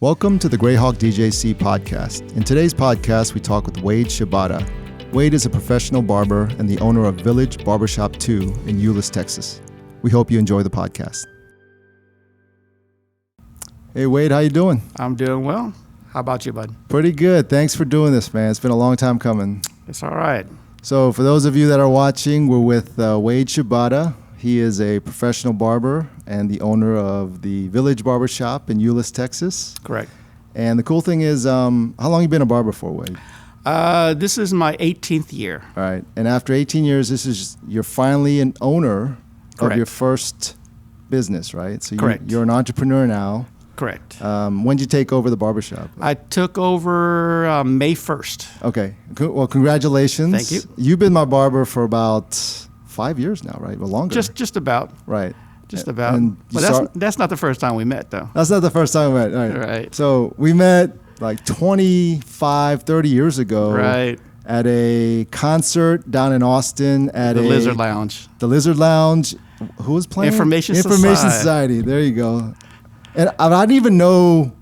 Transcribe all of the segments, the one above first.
Welcome to the GrayHawk DJC podcast. In today's podcast, we talk with Wade Shibata. Wade is a professional barber and the owner of Village Barbershop II in Euless, Texas. We hope you enjoy the podcast. Hey Wade, how you doing? I'm doing well. How about you, bud? Pretty good. Thanks for doing this, man. It's been a long time coming. It's all right. So for those of you that are watching, we're with Wade Shibata. He is a professional barber and the owner of the Village Barbershop in Euless, Texas. Correct. And the cool thing is, how long you been a barber for, Wade? This is my 18th year. All right. And after 18 years, you're finally an owner Correct. of your first business, right? So Correct. You're an entrepreneur now. Correct. When did you take over the barbershop? I took over May 1st. Okay. Well, congratulations. Thank you. You've been my barber for about 5 years now, right? Well, longer. Just about. Right. Just about. And But that's not the first time we met, though. That's not the first time we met. Right. Right. So we met like 25, 30 years ago. Right. At a concert down in Austin at The Lizard Lounge. The Lizard Lounge. Who was playing? Information Society. There you go. And I didn't even know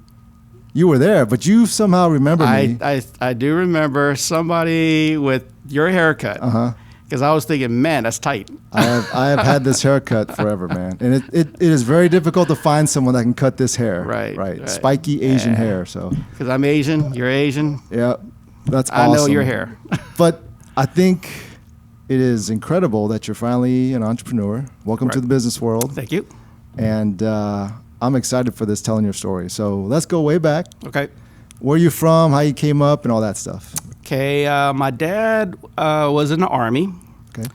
you were there, but you somehow remember me. I do remember somebody with your haircut. Uh-huh. Because I was thinking, man, that's tight. I have had this haircut forever, man. And it is very difficult to find someone that can cut this hair. Right. Spiky Asian hair. So. Because I'm Asian, you're Asian. Yeah, that's awesome. I know your hair. But I think it is incredible that you're finally an entrepreneur. Welcome to the business world. Thank you. And I'm excited for this, telling your story. So let's go way back. Okay. Where you from, how you came up, and all that stuff. Okay, my dad was in the Army. Okay.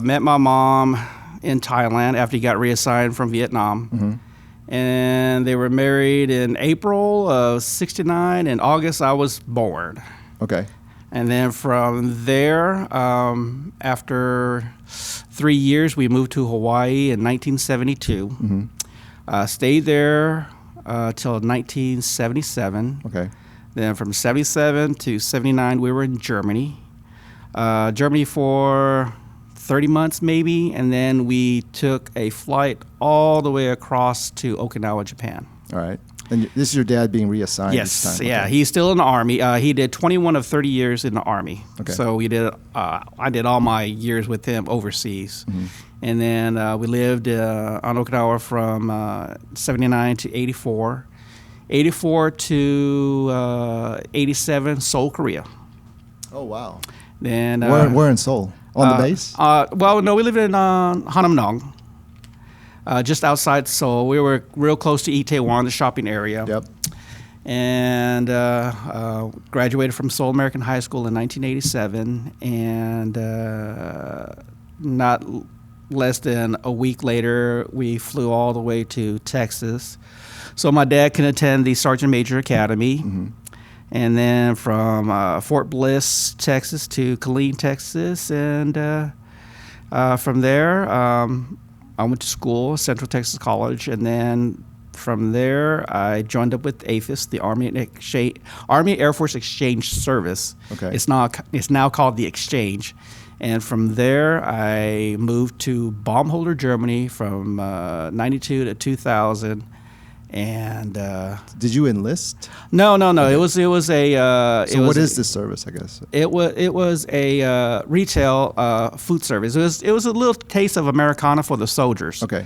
Met my mom in Thailand after he got reassigned from Vietnam. Mm-hmm. And they were married in April of '69. In August, I was born. Okay. And then from there, after 3 years, we moved to Hawaii in 1972. Mm-hmm. Stayed there till 1977. Okay. Then from 77 to 79, we were in Germany. Germany for 30 months maybe, and then we took a flight all the way across to Okinawa, Japan. All right. And this is your dad being reassigned Yes, this time? yeah. Okay. He's still in the Army. He did 21 of 30 years in the Army. Okay. So I did all my years with him overseas. Mm-hmm. And then we lived on Okinawa from 79 to 84. 84 to 87, Seoul, Korea. Oh, wow. Then Where in Seoul? On the base? Well, no, we lived in Hanamdong, just outside Seoul. We were real close to Itaewon, the shopping area. Yep. And graduated from Seoul American High School in 1987. And not less than a week later, we flew all the way to Texas. So my dad can attend the Sergeant Major Academy. Mm-hmm. And then from Fort Bliss, Texas to Killeen, Texas. And from there, I went to school, Central Texas College. And then from there, I joined up with AFIS, the Army Air Force Exchange Service. Okay. It's now called the Exchange. And from there, I moved to Baumholder, Germany from 92 to 2000. And did you enlist? No. Okay. It was a. So what is this service? I guess it was a retail food service. It was a little taste of Americana for the soldiers. Okay.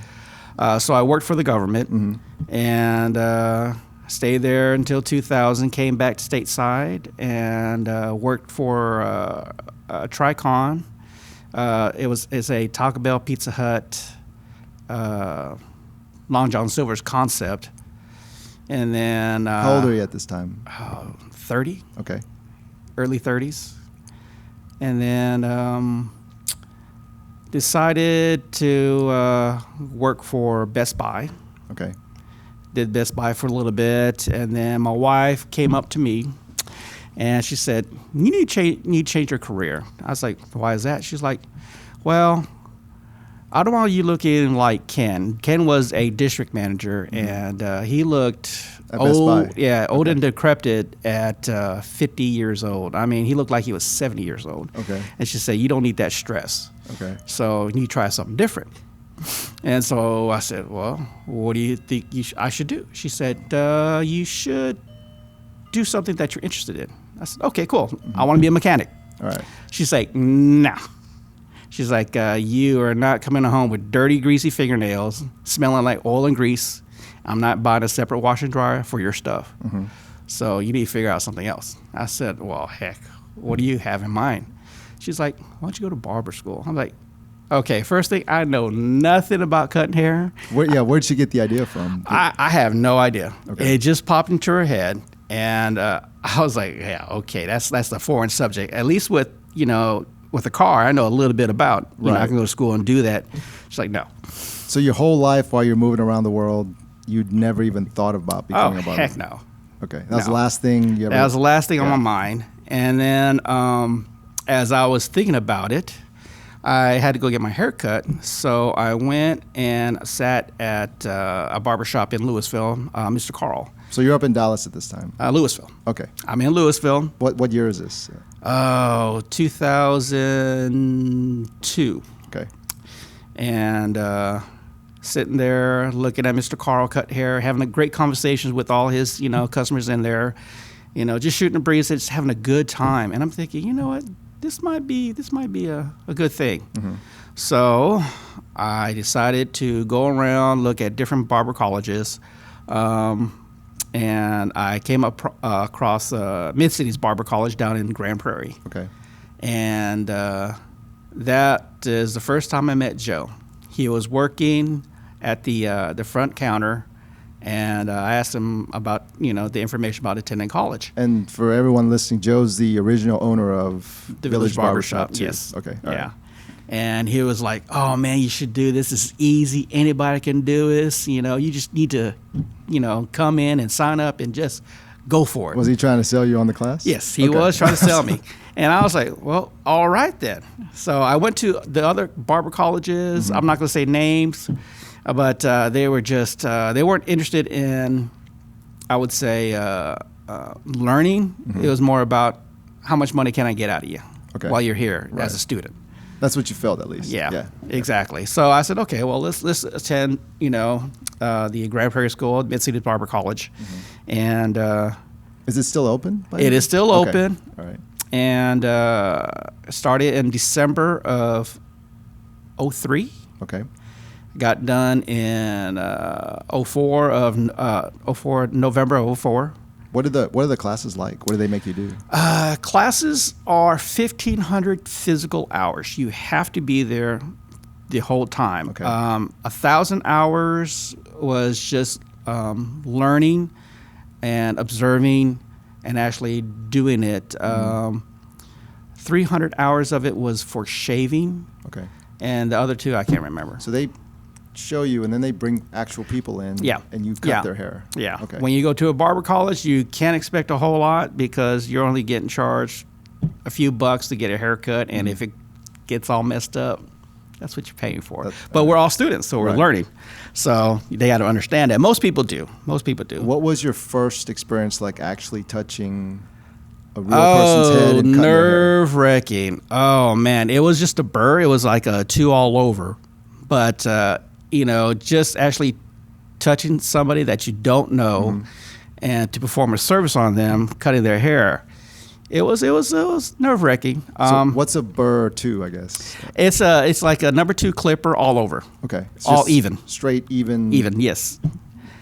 So I worked for the government, Mm-hmm. and stayed there until 2000. Came back to stateside and worked for Tricon. It's a Taco Bell, Pizza Hut, Long John Silver's concept. And then how old are you at this time? 30. Okay. Early 30s. And then decided to work for Best Buy. Okay. Did Best Buy for a little bit, and then my wife came up to me and she said, you need to change your career. I was like, why is that? She's like, well, I don't want you looking like Ken. Ken was a district manager, and he looked at old. Best Buy. Yeah, old and decrepit at 50 years old. I mean, he looked like he was 70 years old. Okay. And she said, you don't need that stress. Okay. So you need to try something different. And so I said, well, what do you think I should do? She said, you should do something that you're interested in. I said, okay, cool. I want to be a mechanic. All right. She's like, nah. She's like, you are not coming home with dirty, greasy fingernails, smelling like oil and grease. I'm not buying a separate washer and dryer for your stuff. Mm-hmm. So you need to figure out something else. I said, well, heck, what do you have in mind? She's like, why don't you go to barber school? I'm like, okay, first thing, I know nothing about cutting hair. Where'd she get the idea from? I have no idea. Okay. It just popped into her head. And I was like, yeah, okay, that's the foreign subject. At least with a car, I know a little bit about. Right. I can go to school and do that. She's like, no. So your whole life while you're moving around the world, you'd never even thought about becoming a barber? Heck no. Okay, that was the last thing you ever... That was the last thing on my mind. And then as I was thinking about it, I had to go get my hair cut. So I went and sat at a barbershop in Louisville, Mr. Carl. So you're up in Dallas at this time? Louisville. Okay. I'm in Louisville. What year is this? 2002. Okay. And sitting there looking at Mr. Carl cut hair, having great conversations with all his, customers in there, just shooting a breeze, just having a good time. And I'm thinking, you know what, this might be a good thing. Mm-hmm. So I decided to go around, look at different barber colleges, and I came across Mid-Cities Barber College down in Grand Prairie. Okay. And that is the first time I met Joe. He was working at the front counter, and I asked him about the information about attending college. And for everyone listening, Joe's the original owner of the Village Barbershop II. Yes. Okay. All right. And he was like, "Oh man, you should do this. This is easy. Anybody can do this. You just need to, come in and sign up and just go for it." Was he trying to sell you on the class? Yes, he was trying to sell me. And I was like, well, all right then. So I went to the other barber colleges. Mm-hmm. I'm not going to say names, but they were just, they weren't interested in, I would say, learning. Mm-hmm. It was more about how much money can I get out of you while you're here as a student. That's what you felt, at least. Yeah, exactly. So I said, okay, well, let's attend, the Grand Prairie School, Mid-Cities Barber College. Mm-hmm. And is it still open? It is still open. All right. And started in December of 2003. Okay. Got done in 2004 November of 2004. What are the classes like? What do they make you do? Classes are 1,500 physical hours. You have to be there the whole time. Okay. 1,000 hours was just learning and observing and actually doing it. 300 hours of it was for shaving. Okay. And the other two, I can't remember. So they show you, and then they bring actual people in, and you cut their hair. Yeah. Okay. When you go to a barber college, you can't expect a whole lot because you're only getting charged a few bucks to get a haircut, and if it gets all messed up, that's what you're paying for. But we're all students, so we're learning. So they got to understand that. Most people do. What was your first experience like actually touching a real person's head and cutting their hair? Nerve-wracking. Oh, man. It was just a burr. It was like a 2 all over. But, just actually touching somebody that you don't know and to perform a service on them, cutting their hair. It was nerve-wracking. So what's a burr 2, I guess? It's like a number 2 clipper all over. Okay. All even. Straight, even. Even, yes.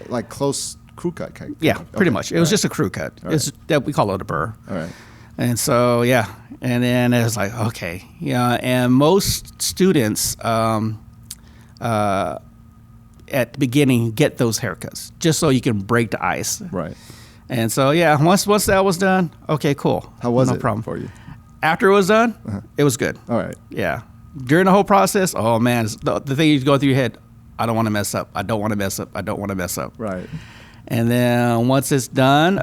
Like close crew cut. Yeah, pretty much. It was just a crew cut. It's that we call it a burr. All right. And so, and then it was like, okay. And most students at the beginning get those haircuts just so you can break the ice. Right. And so, once that was done, okay, cool. How was no it problem for you? After it was done, it was good. All right. Yeah. During the whole process, oh, man, the thing you go through your head, I don't want to mess up. I don't want to mess up. I don't want to mess up. Right. And then once it's done,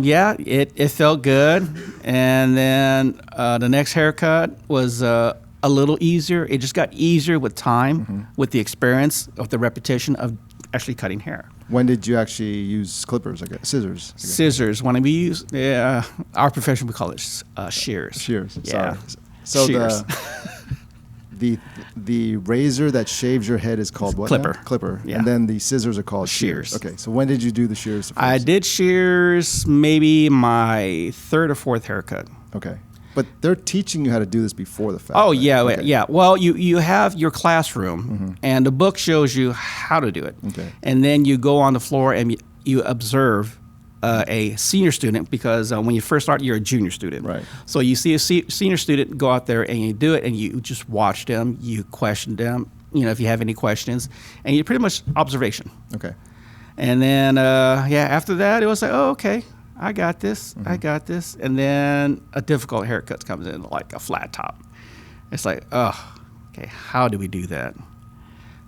it felt good. And then the next haircut was a little easier. It just got easier with time, with the experience of the repetition of actually cutting hair. When did you actually use clippers? Scissors. Scissors. When we use our profession, we call it shears. Shears. Yeah. Sorry. So shears. the razor that shaves your head is called what? Clipper. Now? Clipper. Yeah. And then the scissors are called shears. Shears. Okay. So when did you do the shears? I did shears maybe my third or fourth haircut. Okay. But they're teaching you how to do this before the fact. Oh, right? yeah, Okay. yeah. Well, you have your classroom, and the book shows you how to do it. Okay. And then you go on the floor and you observe a senior student, because when you first start, you're a junior student. Right. So you see a senior student go out there and you do it, and you just watch them, you question them, if you have any questions, and you pretty much observation. Okay. And then, after that, it was like, oh, okay, I got this, I got this. And then a difficult haircut comes in, like a flat top. It's like, oh, okay, how do we do that?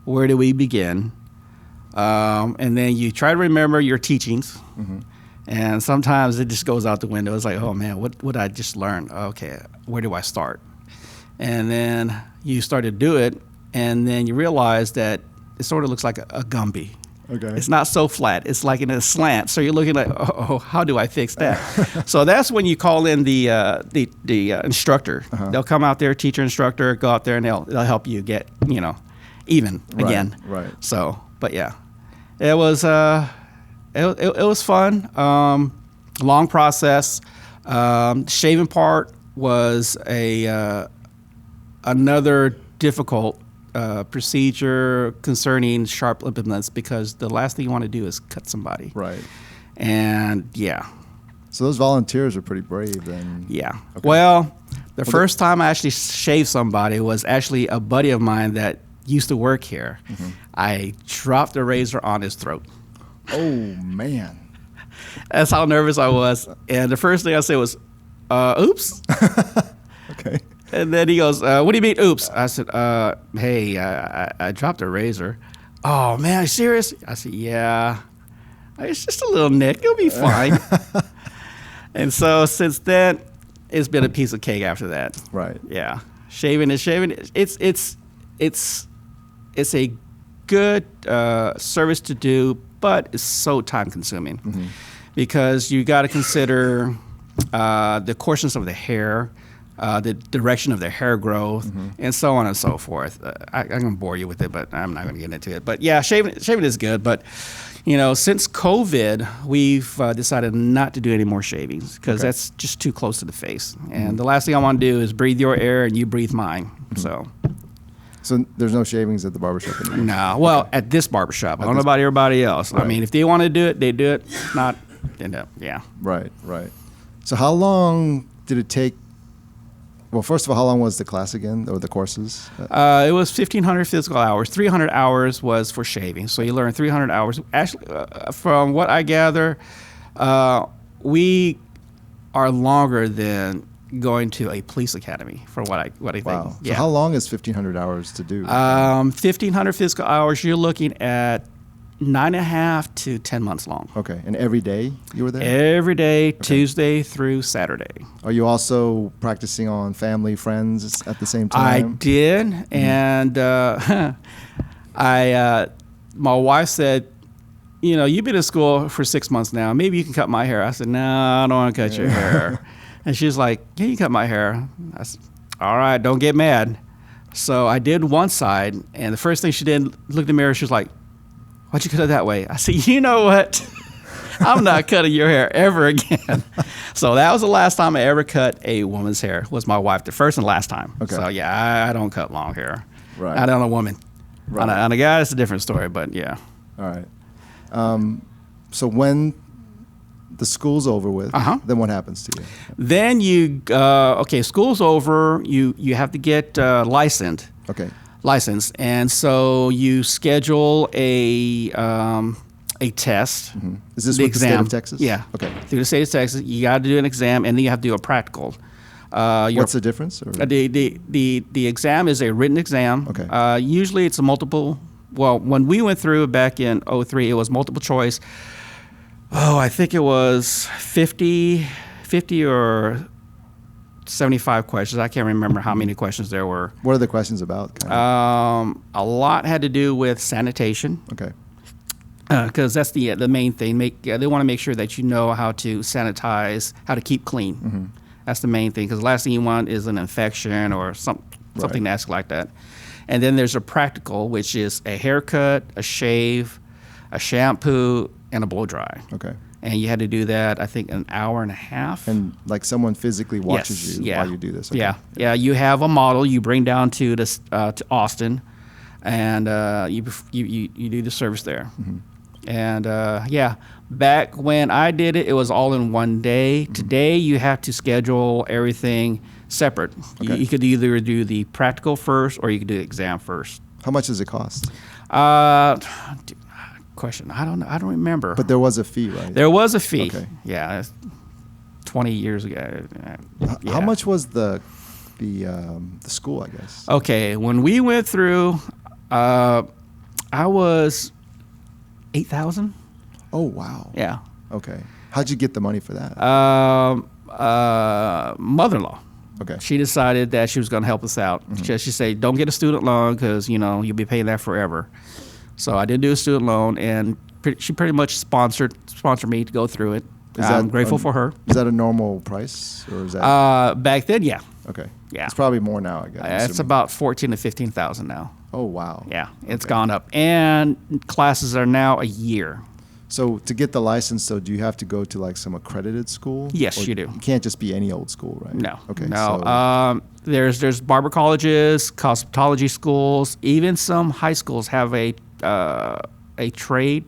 Where do we begin? And then you try to remember your teachings. And sometimes it just goes out the window. It's like, oh, man, what I just learned? Okay, where do I start? And then you start to do it, and then you realize that it sort of looks like a Gumby. Okay. It's not so flat. It's like in a slant. So you're looking like, oh, how do I fix that? So that's when you call in the instructor. They'll come out there, teacher, instructor, go out there, and they'll help you get even again. Right. So, but yeah, it was it was fun. Long process. Shaving part was another difficult procedure concerning sharp implements, because the last thing you want to do is cut somebody. Right. And yeah. So those volunteers are pretty brave then. Yeah. Okay. Well, the first time I actually shaved somebody was actually a buddy of mine that used to work here. I dropped a razor on his throat. Oh, man. That's how nervous I was. And the first thing I said was, oops. Okay. And then he goes, what do you mean, oops? I said, hey, I dropped a razor. Oh, man, are you serious? I said, yeah. It's just a little nick. It'll be fine. And so since then, it's been a piece of cake after that. Right. Yeah. Shaving is shaving. It's a good service to do, but it's so time consuming because you got to consider the coarseness of the hair, the direction of the hair growth, and so on and so forth. I'm going to bore you with it, but I'm not going to get into it. But yeah, shaving is good. But since COVID, we've decided not to do any more shavings because that's just too close to the face. And the last thing I want to do is breathe your air and you breathe mine. So there's no shavings at the barbershop anymore? No. Well, at this barbershop. I don't know about everybody else. Right. I mean, if they want to do it, they do it. If not, then no. Yeah. Right. So how long did it take? Well, first of all, how long was the class again, or the courses? It was 1,500 physical hours. 300 hours was for shaving. So you learn 300 hours. Actually, from what I gather, we are longer than going to a police academy, for what I think. Wow. Yeah. So how long is 1,500 hours to do? 1,500 physical hours, you're looking at 9.5 to 10 months long. Okay. And every day you were there? Every day, Tuesday through Saturday. Are you also practicing on family, friends at the same I time? did, and my wife said, you've been in school for 6 months now. Maybe you can cut my hair. I said, no, I don't want to cut your hair. And she's like, yeah, you cut my hair. I said, all right, don't get mad. So I did one side, and the first thing she did, looked in the mirror, she was like, why'd you cut it that way? I said, you know what? I'm not cutting your hair ever again. So that was the last time I ever cut a woman's hair, was my wife, the first and last time. Okay. So yeah, I don't cut long hair. Right. Not on a woman. Right. On a guy, it's a different story, but yeah. All right. So when the school's over with, then what happens to you? Then school's over, you have to get licensed. Okay. Licensed, and so you schedule a test. Is this the with exam. the state of Texas? Yeah. Okay. Through the state of Texas, you got to do an exam, and then you have to do a practical. What's the difference? Or? The exam is a written exam. Okay. Usually it's a multiple. Well, when we went through back in 2003, it was multiple choice. I think it was 50 or 75 questions. I can't remember how many questions there were. What are the questions about? Kind of? A lot had to do with sanitation. Okay. Because that's the main thing. They want to make sure that you know how to sanitize, how to keep clean. That's the main thing. Because the last thing you want is an infection or something nasty like that. And then there's a practical, which is a haircut, a shave, a shampoo, and a blow dry. Okay. And you had to do that, I think, an hour and a half. And like someone physically watches you while you do this. Okay. Yeah. You have a model you bring down to this to Austin, and you do the service there. Mm-hmm. And back when I did it, it was all in one day. Mm-hmm. Today, you have to schedule everything separate. Okay. You could either do the practical first, or you could do the exam first. How much does it cost? Question. I don't remember. But there was a fee, right? There was a fee. Okay. Yeah, 20 years ago. Yeah. How much was the school, I guess? Okay, when we went through, I was $8,000. Oh wow. Yeah. Okay. How'd you get the money for that? Mother-in-law. Okay. She decided that she was going to help us out. Mm-hmm. She said, "Don't get a student loan because you'll be paying that forever." So I did do a student loan, and she pretty much sponsored me to go through it. I'm grateful for her. Is that a normal price, or is that? Back then, yeah. Okay. Yeah. It's probably more now, I guess. It's about $14,000 to $15,000 now. Oh wow. Yeah, it's gone up, and classes are now a year. So to get the license, though, do you have to go to like some accredited school? Yes, you do. You can't just be any old school, right? No. Okay. No. So There's barber colleges, cosmetology schools, even some high schools have a trade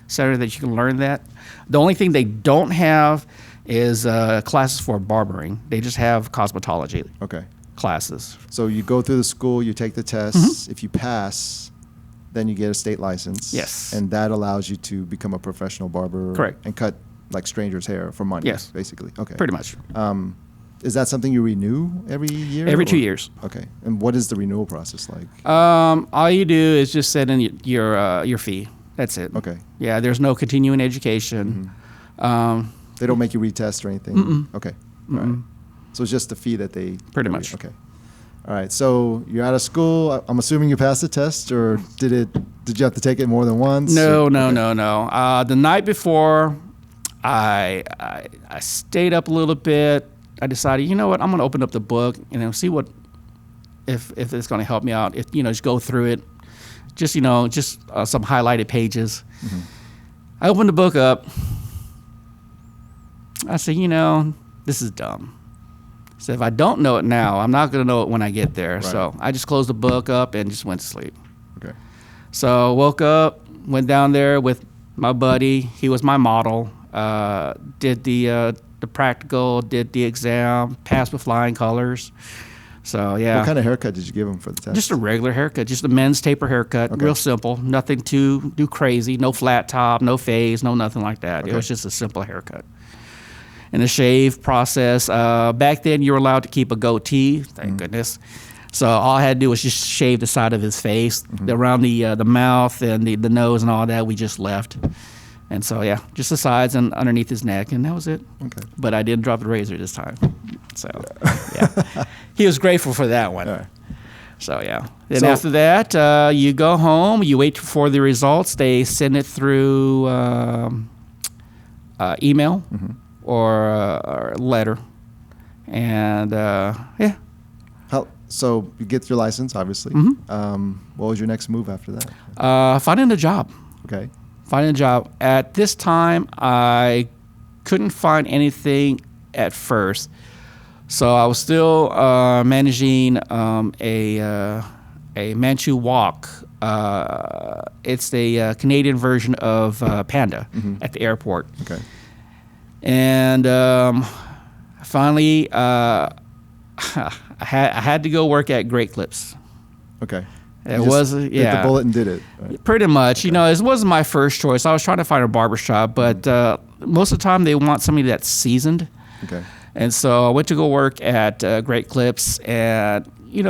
center that you can learn that. The only thing they don't have is classes for barbering. They just have cosmetology classes. So you go through the school, you take the tests. If you pass, then you get a state license. Yes. And that allows you to become a professional barber. Correct. And cut like strangers' hair for money. Yes. Basically. Okay. Pretty much. Is that something you renew every year? Every 2 years. Okay. And what is the renewal process like? All you do is just set in your fee. That's it. Okay. Yeah, there's no continuing education. They don't make you retest or anything? Okay. All right. So it's just the fee that they... Pretty much. Okay. All right. So you're out of school. I'm assuming you passed the test, or did you have to take it more than once? No. The night before, I stayed up a little bit. I decided, you know what, I'm going to open up the book and see what if it's going to help me out. If just go through it, just some highlighted pages. Mm-hmm. I opened the book up. I said, this is dumb. So if I don't know it now, I'm not going to know it when I get there. Right. So I just closed the book up and just went to sleep. Okay. So woke up, went down there with my buddy. He was my model. Did the practical, did the exam, passed with flying colors. So yeah. What kind of haircut did you give him for the test? Just a regular haircut, just a men's taper haircut, real simple, nothing too crazy, no flat top, no fades, no nothing like that. It was just a simple haircut. And the shave process, back then you were allowed to keep a goatee, thank goodness. So all I had to do was just shave the side of his face, around the mouth and the nose and all that. We just left. And so, yeah, just the sides and underneath his neck, and that was it. Okay. But I didn't drop the razor this time. So, yeah. He was grateful for that one. Right. So, yeah. Then after that, you go home, you wait for the results. They send it through email or letter. And, yeah. So you get your license, obviously. What was your next move after that? Finding a job. Okay. Finding a job. At this time, I couldn't find anything at first. So I was still managing a Manchu Walk. It's the Canadian version of Panda at the airport. Okay. And finally, I had to go work at Great Clips. Okay. It was, bit the bullet and did it. Right? Pretty much. Okay. It wasn't my first choice. I was trying to find a barbershop, but most of the time they want somebody that's seasoned. Okay. And so I went to go work at Great Clips and,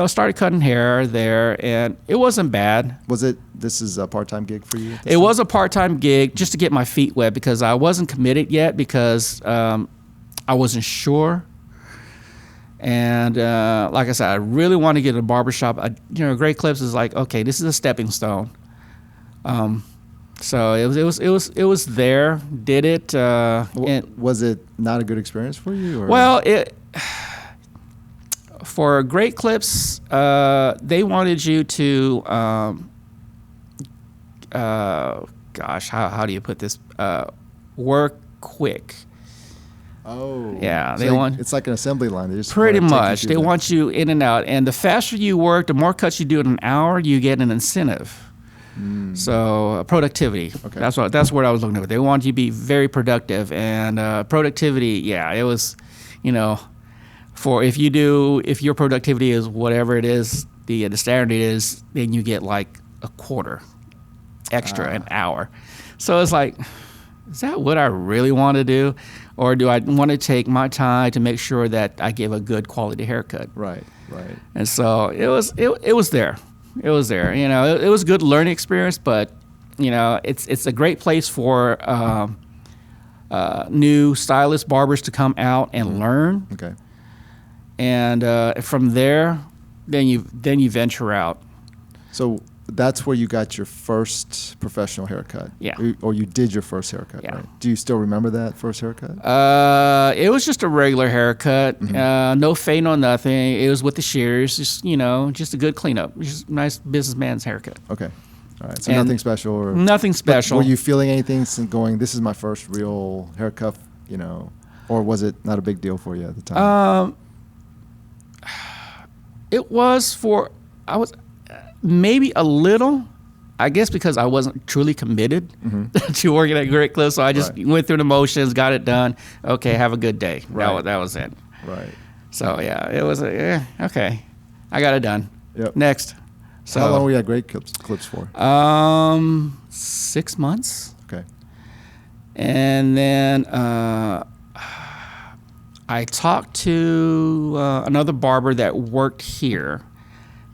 started cutting hair there, and it wasn't bad. This is a part-time gig for you? It was a part-time gig just to get my feet wet because I wasn't committed yet because I wasn't sure. And like I said, I really want to get a barbershop. Great Clips is like, okay, this is a stepping stone. So it was there. Did it? And was it not a good experience for you? Or? Well, for Great Clips, they wanted you to, gosh, how do you put this? Work quick. Oh. Yeah, it's like an assembly line. They just pretty wanna take you much. through They that. want you in and out. And the faster you work, the more cuts you do in an hour, you get an incentive. So productivity. Okay. That's what I was looking at. They want you to be very productive, and productivity. Yeah, it was, if your productivity is whatever it is, the standard is, then you get like a quarter extra an hour. So it's like, is that what I really want to do, or do I want to take my time to make sure that I give a good quality haircut? Right. And so it was there. It was there. It was a good learning experience, but it's a great place for new stylist barbers to come out and learn. Okay. And from there, then you venture out. So that's where you got your first professional haircut. Yeah. Or you did your first haircut, Yeah. right? Do you still remember that first haircut? It was just a regular haircut. No fade, no nothing. It was with the shears, just a good cleanup. Just nice businessman's haircut. Okay. All right. So And nothing special or Nothing special. Were you feeling anything since going, this is my first real haircut, or was it not a big deal for you at the time? It was I was maybe a little, I guess, because I wasn't truly committed to working at Great Clips. So I just went through the motions, got it done. Okay, have a good day. Right. That was it. Right. So yeah, it was okay. I got it done. Yep. Next. So How long were you at Great Clips for? 6 months. Okay. And then I talked to another barber that worked here,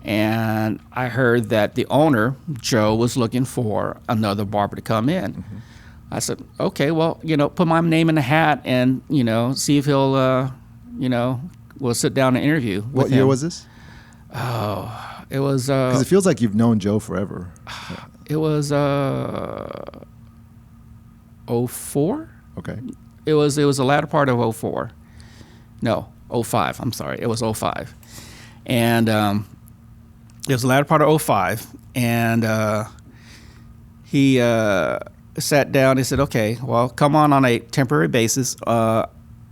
and I heard that the owner, Joe, was looking for another barber to come in. I said, okay, well, put my name in the hat and, see if he'll, we'll sit down and interview with What year him. was this? Oh, it was... Because it feels like you've known Joe forever. It was 04? Okay. It was the latter part of 04. No, 05. I'm sorry. It was 05. And it was the latter part of 05. And he sat down and said, okay, well, come on a temporary basis.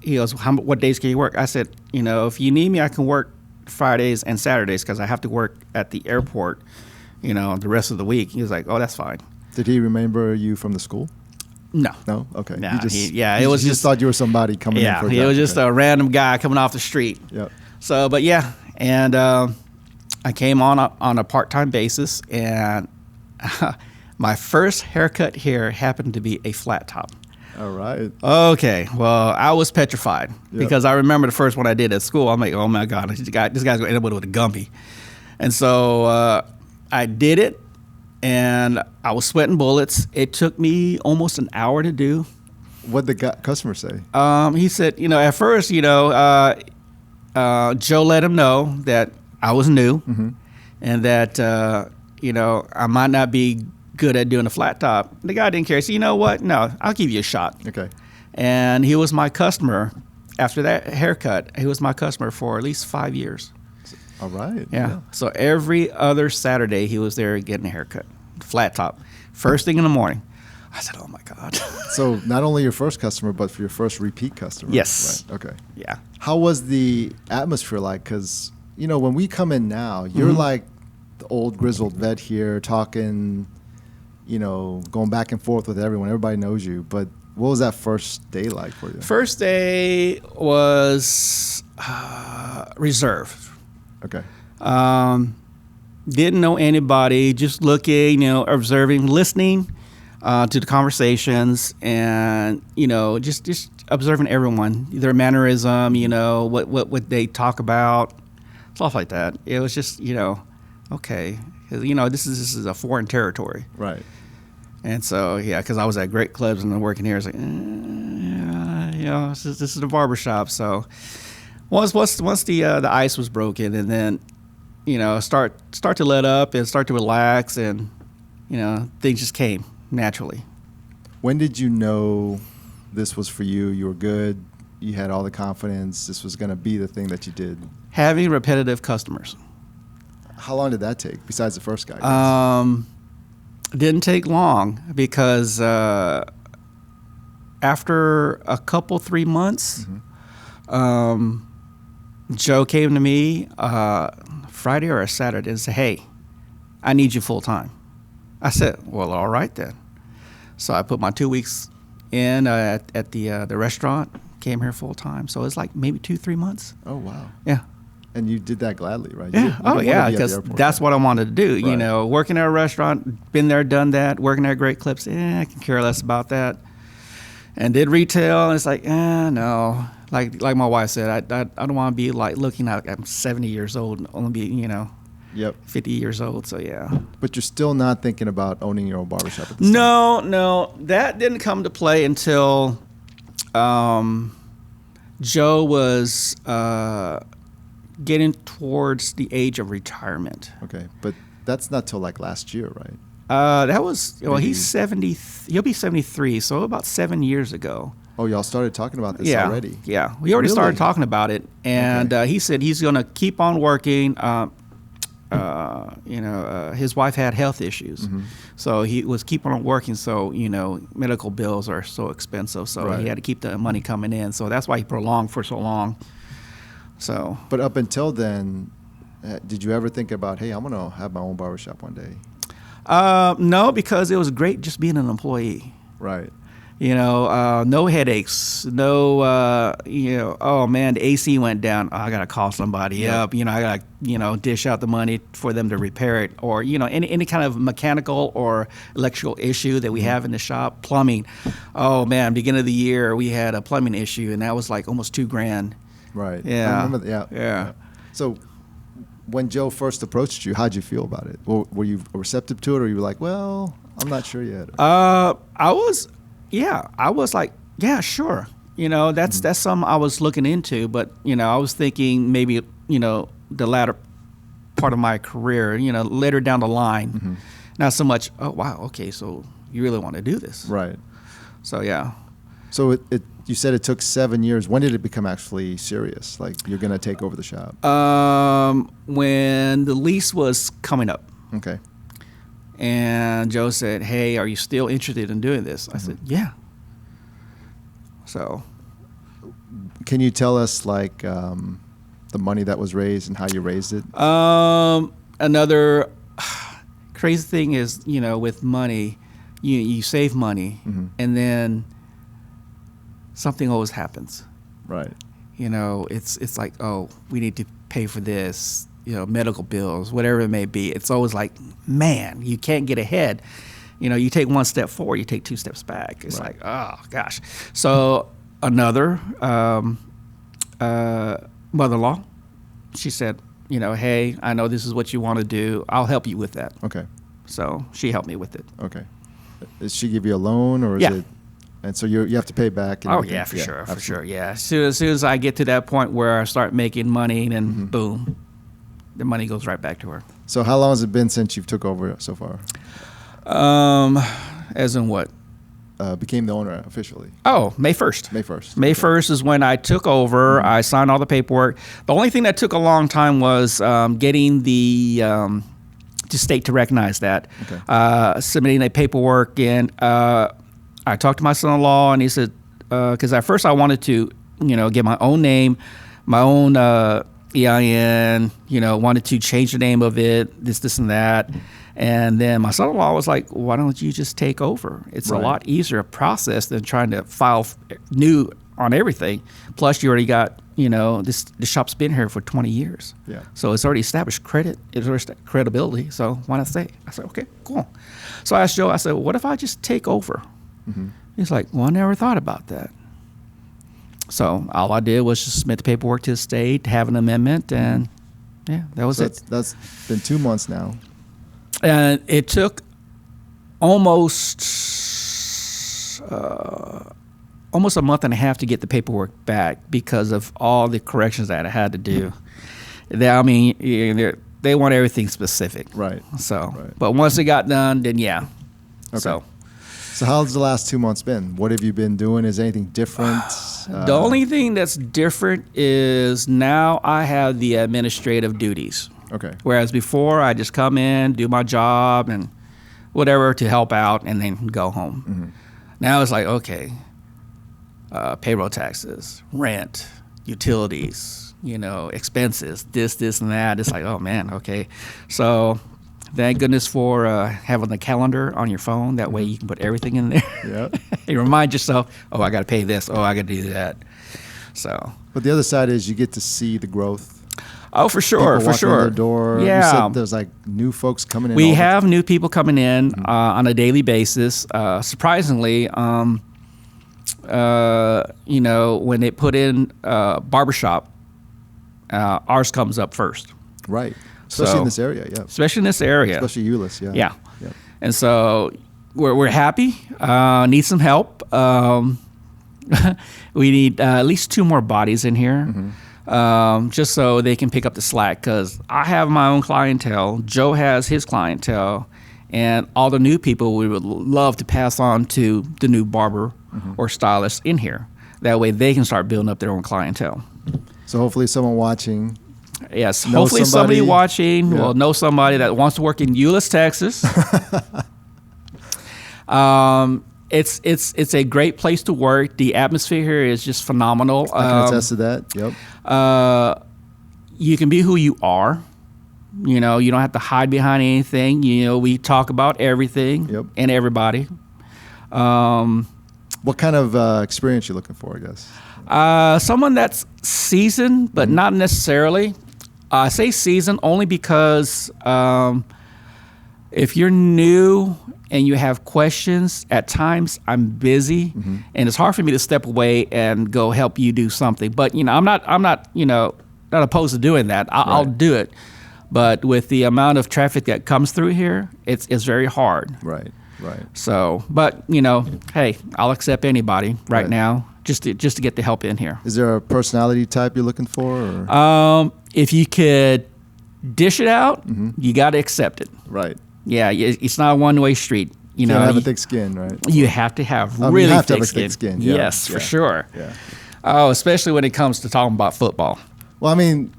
He goes, what days can you work? I said, if you need me, I can work Fridays and Saturdays because I have to work at the airport, the rest of the week. He was like, oh, that's fine. Did he remember you from the school? No. No? Okay. Nah, He was just thought you were somebody coming in for a he job. was just Okay. a random guy coming off the street. Yep. So, but yeah, and I came on a part-time basis, and my first haircut here happened to be a flat top. All right. Okay, well, I was petrified because I remember the first one I did at school. I'm like, oh my God, this guy's going to end up with a Gumby. And so I did it, and I was sweating bullets. It took me almost an hour to do. What did the customer say? He said, at first, Joe let him know that I was new and that, I might not be good at doing a flat top. The guy didn't care. He said, you know what? No, I'll give you a shot. Okay. And he was my customer. After that haircut, he was my customer for at least 5 years. All right. Yeah. So every other Saturday, he was there getting a haircut, flat top, first thing in the morning. I said, oh my God. So not only your first customer, but for your first repeat customer. Yes. Right. Okay. Yeah. How was the atmosphere like? Because, when we come in now, you're like the old grizzled vet here talking, going back and forth with everyone. Everybody knows you. But what was that first day like for you? First day was reserved. Okay. Didn't know anybody, just looking, observing, listening to the conversations, and just observing everyone, their mannerism, what they talk about, stuff like that. It was just okay, 'cause, this is a foreign territory, Right. and so because I was at Great Clips and then working here, it's like this is the barbershop. So once the ice was broken, and then start to let up and start to relax, and things just came. Naturally. When did you know this was for you? You were good. you had all the confidence this was going to be the thing that you did? Having repetitive customers. How long did that take besides the first guy? Didn't take long because after a couple 3 months, Joe came to me Friday or a Saturday and said, "Hey, I need you full time." I said, "Well, all right then." So I put my 2 weeks in at the restaurant, came here full time. So it's like maybe 2-3 months. Oh, wow. Yeah. And you did that gladly, right? Yeah. You didn't want to be Because at the airport, that's what I wanted to do. Right. You know, working at a restaurant, been there, done that. Working at Great Clips, I can care less about that. And did retail, and it's like, no. Like my wife said, I don't want to be like looking like I'm 70 years old and only be, 50 years old. So yeah. But you're still not thinking about owning your own barbershop at this time? No, that didn't come to play until Joe was getting towards the age of retirement. Okay, but that's not till like last year, right? That was, he's 70, he'll be 73, so about 7 years ago. Oh, y'all started talking about this already? Yeah, we already started talking about it, and he said he's going to keep on working. His wife had health issues, so he was keeping on working. So medical bills are so expensive, so he had to keep the money coming in. So that's why he prolonged for so long. So, but up until then, did you ever think about, hey, I'm going to have my own barbershop one day? No, because it was great just being an employee. Right. No headaches, no, oh man, the AC went down. Oh, I got to call somebody up. I got to, dish out the money for them to repair it, or, any kind of mechanical or electrical issue that we have in the shop. Plumbing. Oh man, beginning of the year, we had a plumbing issue, and that was like almost $2,000. Right. Yeah. I remember that. Yeah. So when Joe first approached you, how'd you feel about it? Were you receptive to it, or you were like, well, I'm not sure yet? I was like, yeah, sure. That's something I was looking into, but, I was thinking maybe, the latter part of my career, later down the line, not so much, oh, wow, okay, so you really want to do this. Right. So, yeah. So you said it took 7 years. When did it become actually serious? Like, you're going to take over the shop? When the lease was coming up. Okay. And Joe said, hey, are you still interested in doing this? I said, yeah. So. Can you tell us, like, the money that was raised and how you raised it? Another crazy thing is, with money, you save money, and then something always happens. Right. It's like, oh, we need to pay for this. Medical bills, whatever it may be. It's always like, man, you can't get ahead. You take one step forward, you take 2 steps back. It's like, oh, gosh. So another mother-in-law, she said, hey, I know this is what you want to do. I'll help you with that. Okay. So she helped me with it. Okay. Does she give you a loan, or is it? And so you have to pay back. And everything? For sure. Yeah. As soon as I get to that point where I start making money, then boom, the money goes right back to her. So how long has it been since you've took over so far? As in what? Became the owner officially. Oh, May 1st. May 1st. May 1st is when I took over. I signed all the paperwork. The only thing that took a long time was getting the state to recognize that. Okay. Submitting the paperwork, and I talked to my son-in-law, and he said, because at first I wanted to, get my own name, my own EIN, wanted to change the name of it, this and that. And then my son-in-law was like, why don't you just take over? It's a lot easier process than trying to file new on everything. Plus, you already got, the shop's been here for 20 years. Yeah. So it's already established credibility. So why not stay? I said, okay, cool. So I asked Joe, I said, what if I just take over? He's like, well, I never thought about that. So all I did was just submit the paperwork to the state, have an amendment, and that was it. That's been 2 months now. And it took almost a month and a half to get the paperwork back because of all the corrections that I had to do. They want everything specific. Right. So, but once it got done, then Okay. So how's the last 2 months been? What have you been doing? Is anything different? The only thing that's different is now I have the administrative duties. Okay. Whereas before, I just come in, do my job and whatever to help out, and then go home. Mm-hmm. Now it's like, okay, payroll taxes, rent, utilities, expenses, this, and that. It's like, oh, man, okay. So thank goodness for having the calendar on your phone. That way you can put everything in there. Yeah. You remind yourself, oh, I got to pay this. Oh, I got to do that. So. But the other side is you get to see the growth. Oh, for sure, People for sure. walking in the door. Yeah. You said there's like new folks coming in. We have new people coming in on a daily basis. Surprisingly, when they put in barbershop, ours comes up first. Right. Especially in this area, yeah. Especially in this area. Especially Euless, yeah. Yeah. Yep. And so we're happy. Need some help. We need at least 2 more bodies in here. Mm-hmm. Just so they can pick up the slack, because I have my own clientele, Joe has his clientele, and all the new people we would love to pass on to the new barber or stylist in here. That way they can start building up their own clientele. So hopefully someone watching. Yes, hopefully somebody watching will know somebody that wants to work in Euless, Texas. It's a great place to work. The atmosphere here is just phenomenal. I can attest to that. Yep. You can be who you are. You don't have to hide behind anything. We talk about everything and everybody. What kind of experience you looking for, I guess? Someone that's seasoned, but not necessarily. I say seasoned only because if you're new and you have questions, at times I'm busy, and it's hard for me to step away and go help you do something. But I'm not opposed to doing that. I'll do it. But with the amount of traffic that comes through here, it's very hard. Right. So, but hey, I'll accept anybody right now just to get the help in here. Is there a personality type you're looking for? Or? If you could dish it out, you got to accept it. Right. Yeah, it's not a one-way street. You don't have a thick skin, right? You have to have really thick skin. Yeah. Yes, for sure. Yeah. Oh, especially when it comes to talking about football. Well, I mean,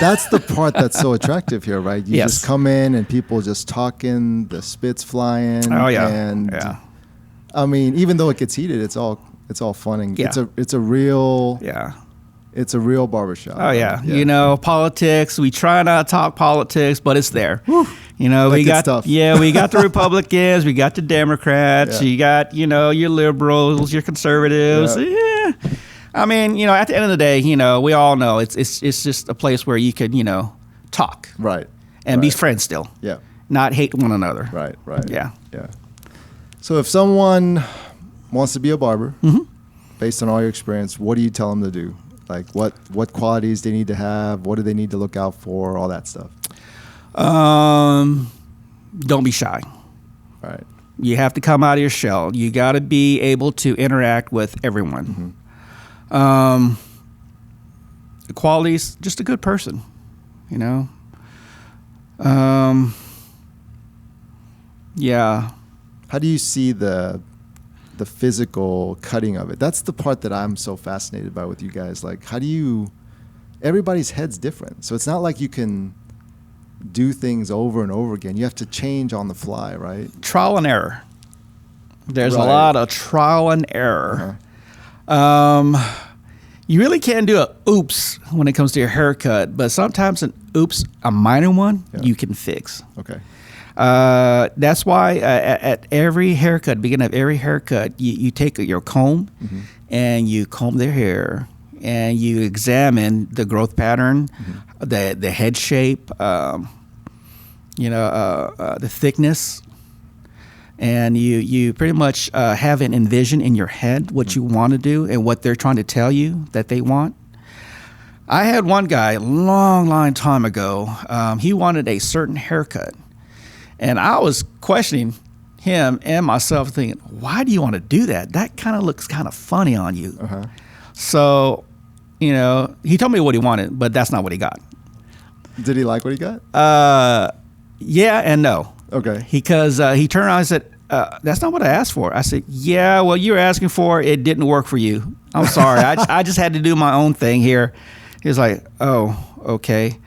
that's the part that's so attractive here, right? You just come in and people just talking, the spit's flying. Oh yeah. And I mean, even though it gets heated, it's all fun and it's a real It's a real barbershop. Oh yeah. Politics. We try not to talk politics, but it's there. Whew. We got we got the Republicans, we got the Democrats, you got your liberals, your conservatives. Yeah. I mean, at the end of the day, we all know it's just a place where you could talk, right, and be friends still. Yeah. Not hate one another. Right. Yeah. So if someone wants to be a barber, based on all your experience, what do you tell them to do? Like what qualities they need to have? What do they need to look out for? All that stuff. Don't be shy. Right. You have to come out of your shell. You got to be able to interact with everyone. The qualities, just a good person, Yeah. How do you see the physical cutting of it? That's the part that I'm so fascinated by with you guys. Like, everybody's head's different. So it's not like you can do things over and over again. You have to change on the fly, right? Trial and error. There's a lot of trial and error. You really can't do a oops when it comes to your haircut, but sometimes an oops, a minor one, you can fix. Okay. That's why at every haircut, beginning of every haircut, you take your comb and you comb their hair and you examine the growth pattern, the head shape, the thickness, and you pretty much have an envision in your head what you want to do and what they're trying to tell you that they want. I had one guy a long time ago. He wanted a certain haircut. And I was questioning him and myself, thinking, why do you want to do that? That kind of looks kind of funny on you. So, he told me what he wanted, but that's not what he got. Did he like what he got? Yeah and no. Okay. Because he turned around and said, that's not what I asked for. I said, yeah, well, you were asking for it. It didn't work for you. I'm sorry. I just had to do my own thing here. He was like, oh, okay.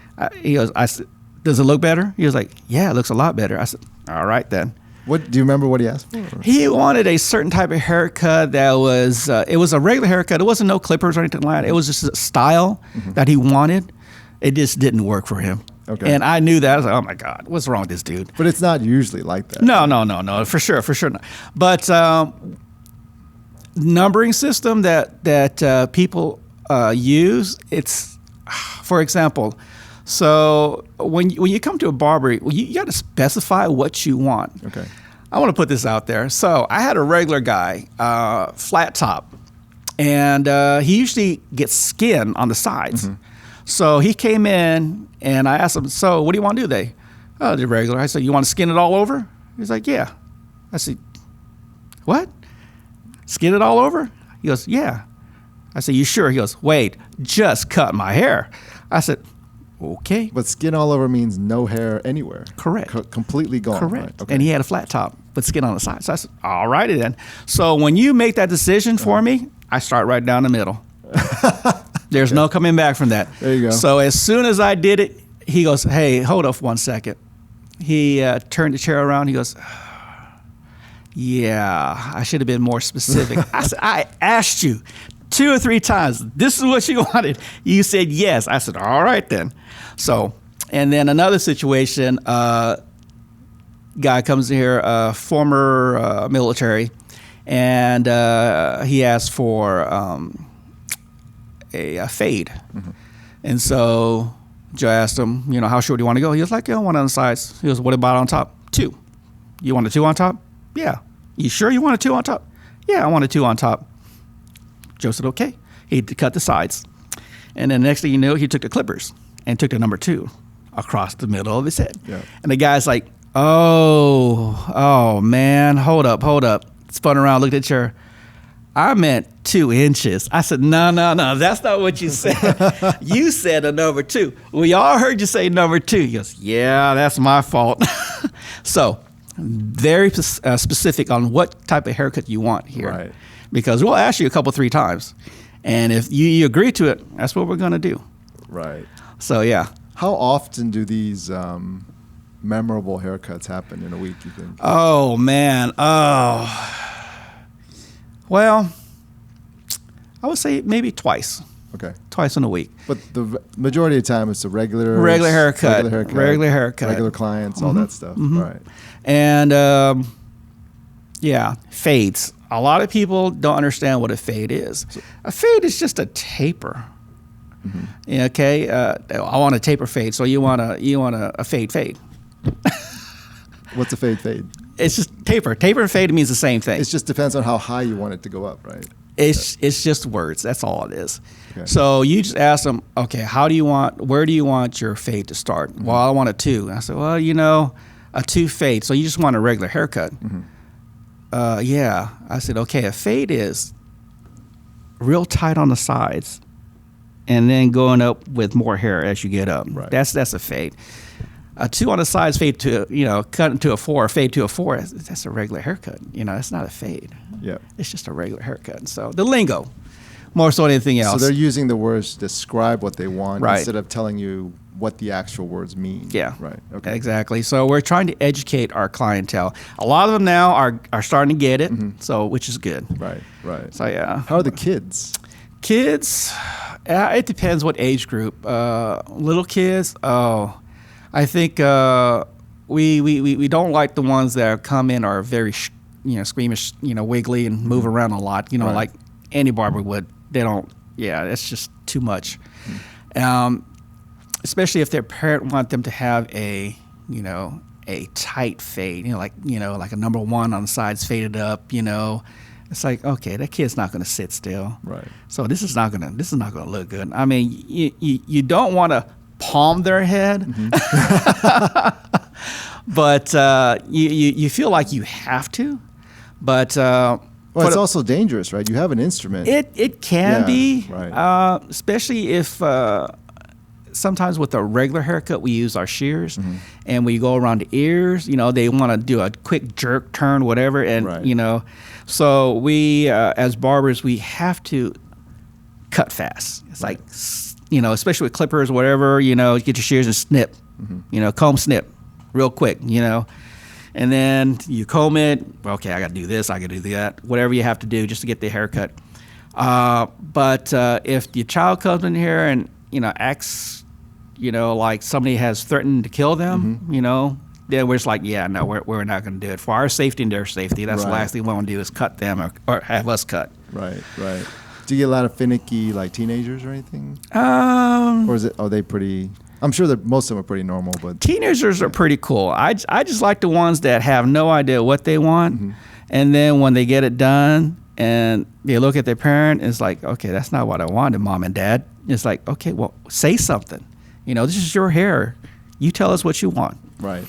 He goes, I said, does it look better? He was like, yeah, it looks a lot better. I said, all right then. What do you remember what he asked for? He wanted a certain type of haircut that was, it was a regular haircut. It wasn't no clippers or anything like that. It was just a style that he wanted. It just didn't work for him. Okay. And I knew that. I was like, oh my God, what's wrong with this dude? But it's not usually like that. No, for sure not. But numbering system that people use, it's, for example, so when you come to a barber, you got to specify what you want. Okay. I want to put this out there. So I had a regular guy, flat top, and he usually gets skin on the sides. So he came in, and I asked him, so what do you want to do today? Oh, the regular. I said, you want to skin it all over? He's like, yeah. I said, what? Skin it all over? He goes, yeah. I said, you sure? He goes, Wade, just cut my hair. I said, okay. But skin all over means no hair anywhere. Correct. Completely gone. Correct. Right. Okay. And he had a flat top, but skin on the side. So I said, all righty then. So when you make that decision for me, I start right down the middle. There's no coming back from that. There you go. So as soon as I did it, he goes, hey, hold up 1 second. He turned the chair around. He goes, yeah, I should have been more specific. I said, I asked you 2 or 3 times, this is what you wanted. You said yes. I said, all right then. So, and then another situation, guy comes in here, former military, and he asked for a fade. And so Joe asked him, how short do you want to go? He was like, one on the sides. He goes, what about on top? 2. You want a 2 on top? Yeah. You sure you want a 2 on top? Yeah, I want a 2 on top. Joe said, okay. He cut the sides. And then the next thing you know, he took the clippers and took the number 2 across the middle of his head. Yeah. And the guy's like, oh, man, hold up. Spun around, looked at the chair. I meant 2 inches. I said, no, that's not what you said. You said a number 2. We all heard you say number 2. He goes, yeah, that's my fault. So very specific on what type of haircut you want here. Right. Because we'll ask you a couple, 3 times. And if you agree to it, that's what we're going to do. Right. So, yeah. How often do these memorable haircuts happen in a week, you think? Oh, man. Well, I would say maybe twice. Okay. Twice in a week. But the majority of the time it's a regular haircut. Regular clients, all that stuff. Right. And, fades. A lot of people don't understand what a fade is. A fade is just a taper. Okay, I want a taper fade. So you want a fade. What's a fade? It's just taper. Taper and fade means the same thing. It just depends on how high you want it to go up, right? It's just words. That's all it is. Okay. So you just ask them, okay, where do you want your fade to start? Well, I want a 2. And I said, well, a 2 fade. So you just want a regular haircut. Yeah. I said, okay, a fade is real tight on the sides and then going up with more hair as you get up. Right. That's a fade. A 2 on the sides fade to, cut into a 4, fade to a 4. That's a regular haircut. That's not a fade. Yeah. It's just a regular haircut. So the lingo, more so than anything else. So they're using the words to describe what they want instead of telling you what the actual words mean. Yeah. Right. Okay. Exactly. So we're trying to educate our clientele. A lot of them now are starting to get it, which is good. Right. So yeah. How are the kids? Kids, it depends what age group. Little kids, I think we don't like the ones that come in are very squeamish, wiggly and move around a lot. Like any barber would. They don't. Yeah, it's just too much. Especially if their parent want them to have a tight fade. Like a number 1 on the sides faded up. It's like, okay, that kid's not going to sit still. Right. So this is not going to look good. I mean, you don't want to palm their head, but you feel like you have to. But it's also dangerous, right? You have an instrument. It can be, right. Especially if sometimes with a regular haircut, we use our shears, and we go around the ears. They want to do a quick jerk turn, whatever, and so we as barbers we have to cut fast. It's like especially with clippers, whatever. Get your shears and snip. Comb snip, real quick. And then you comb it. Okay, I got to do this. I got to do that. Whatever you have to do just to get the haircut. But if your child comes in here and acts, like somebody has threatened to kill them, then we're just like, yeah, no, we're not going to do it for our safety and their safety. That's the last thing we want to do is cut them or have us cut. Right. Do you get a lot of finicky like teenagers or anything? Or is it? Are they pretty? I'm sure that most of them are pretty normal, but teenagers are pretty cool. I just like the ones that have no idea what they want, and then when they get it done and they look at their parent, it's like, okay, that's not what I wanted, mom and dad. It's like, okay, well, say something. This is your hair. You tell us what you want. Right.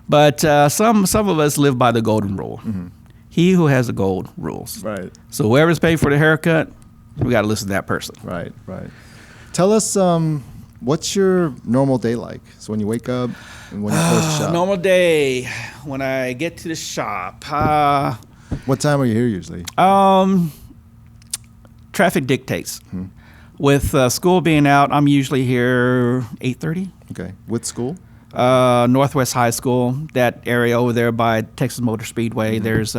But some of us live by the golden rule. He who has the gold rules. Right. So whoever's paying for the haircut, we got to listen to that person. Right. Tell us, what's your normal day like? So when you wake up and when you close the shop? Normal day when I get to the shop. What time are you here usually? Traffic dictates. With school being out, I'm usually here 8:30. Okay. With school? Northwest High School, that area over there by Texas Motor Speedway. There's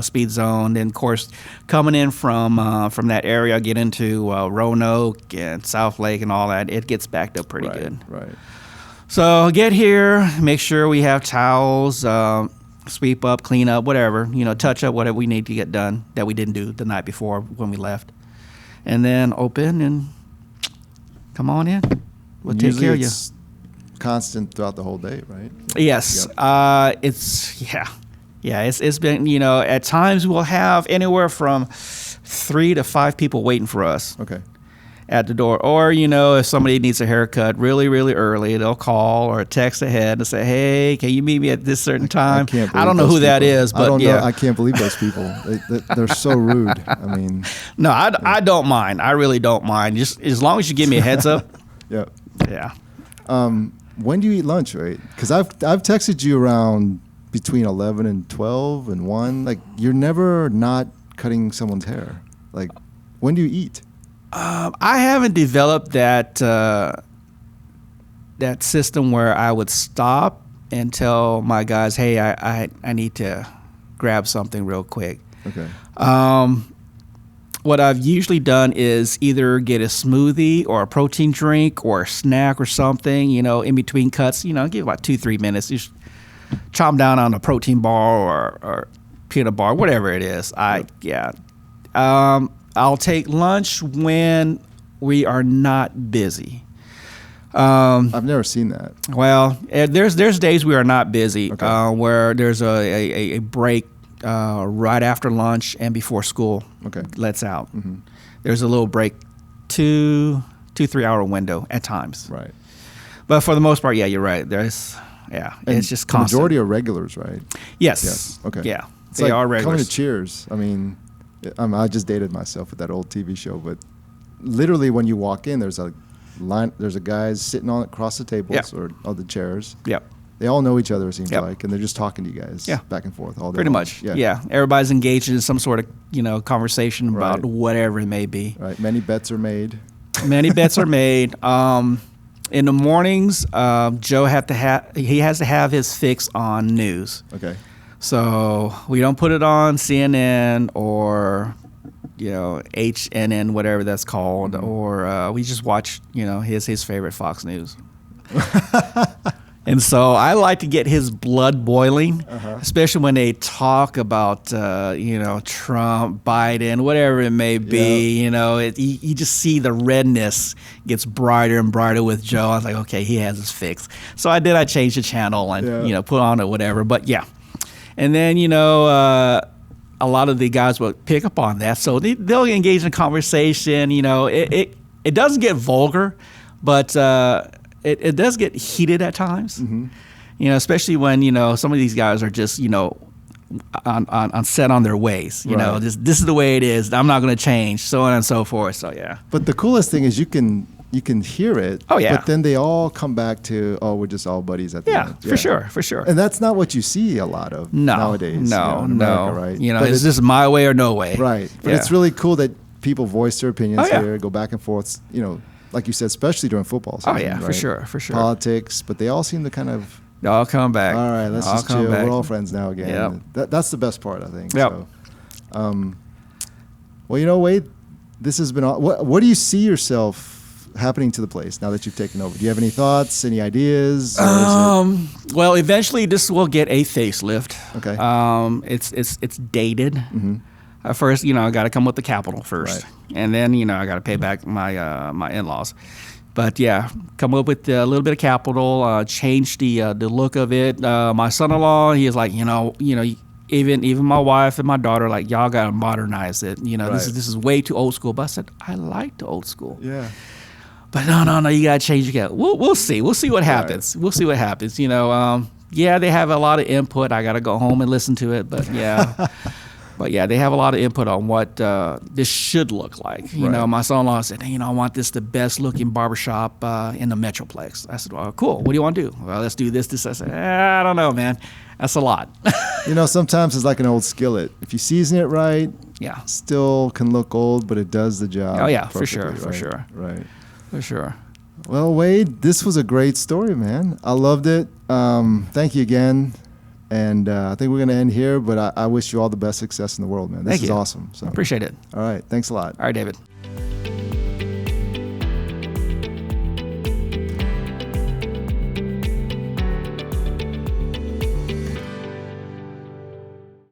speed zone. Then of course, coming in from that area, get into Roanoke and South Lake and all that. It gets backed up pretty good. Right. So get here, make sure we have towels, sweep up, clean up, whatever, touch up whatever we need to get done that we didn't do the night before when we left, and then open and come on in. We'll take care of you. Constant throughout the whole day, right? Yes. It's been, at times we'll have anywhere from 3 to 5 people waiting for us. Okay. At the door. Or, if somebody needs a haircut really, really early, they'll call or text ahead and say, hey, can you meet me at this certain time? I don't know who that is, but I can't believe those people. They're so rude. I mean. No, I don't mind. I really don't mind. Just as long as you give me a heads up. Yeah. Yeah. When do you eat lunch, right? Because I've texted you around between 11 and 12 and 1. Like, you're never not cutting someone's hair. Like, when do you eat? I haven't developed that system where I would stop and tell my guys, hey, I need to grab something real quick. Okay. What I've usually done is either get a smoothie or a protein drink or a snack or something, in between cuts, give about 2-3 minutes. Just chomp down on a protein bar or peanut bar, whatever it is. I'll take lunch when we are not busy. I've never seen that. Well, there's days we are not busy, Okay. where there's a break right after lunch and before school lets out. There's a little break, 2-3 hour window at times. Right. But for the most part, yeah, you're right. It's just constant. The majority are regulars, right? Yes. Okay. Yeah, It's they like are coming regulars. to Cheers. I mean, I just dated myself with that old TV show, but literally when you walk in, there's a line. There's a guys sitting across the tables or the chairs. Yep. They all know each other, it seems Yep. like, and they're just talking to you guys back and forth all day Pretty long. much. Yeah. Everybody's engaged in some sort of conversation about Right. whatever it may be. Right. Many bets are made. Many bets are made. In the mornings, Joe has to have his fix on news. Okay. So we don't put it on CNN or HNN, whatever that's called, or we just watch his favorite Fox News. And so I like to get his blood boiling, especially when they talk about Trump, Biden, whatever it may be. You just see the redness gets brighter and brighter with Joe. I was like, okay, he has his fix. So I changed the channel and put on it, whatever. But yeah, and then a lot of the guys will pick up on that, so they'll engage in conversation. It doesn't get vulgar, but it does get heated at times. Especially when some of these guys are just on set on their ways. This is the way it is. I'm not going to change, so on and so forth. So yeah. But the coolest thing is you can you can hear it. Oh, yeah. But then they all come back to, oh, we're just all buddies at the Yeah, end. for sure. And that's not what you see a lot of nowadays. No, in America, right? You know, it's just my way or no way. Right. But Yeah. it's really cool that people voice their opinions yeah. here, go back and forth, you know, like you said, especially during football season. Oh, yeah, right? for sure. Politics, but they all seem to kind of, They all come back. all right, let's just chill. We're all friends now again. Yep. That's the best part, I think. Yep. So, well, you know, Wade, this has been, what do you see yourself happening to the place now that you've taken over? Do you have any thoughts, any ideas? Well, eventually this will get a facelift. Okay. It's dated. Mm-hmm. First, you know, I got to come with the capital first, right. and then, you know, I got to pay back my my in-laws. But yeah, come up with a little bit of capital, change the look of it. My son-in-law, he is like, you know, even my wife and my daughter, like, y'all got to modernize it. You know, right. this is way too old school. But I said, I like the old school. Yeah. But no, you gotta change it. We'll see. We'll see what happens. Right. We'll see what happens. You know, yeah, they have a lot of input. I gotta go home and listen to it. But yeah, they have a lot of input on what this should look like. You know, my son-in-law said, hey, you know, I want this the best looking barbershop in the Metroplex. I said, well, cool. What do you want to do? Well, let's do this. I said, I don't know, man. That's a lot. You know, sometimes it's like an old skillet. If you season it right, yeah, still can look old, but it does the job. Oh yeah, for sure. Right. For sure. Well, Wade, this was a great story, man. I loved it. Thank you again. And I think we're going to end here, but I wish you all the best success in the world, man. This is awesome. So Appreciate it. All right. Thanks a lot. All right, David.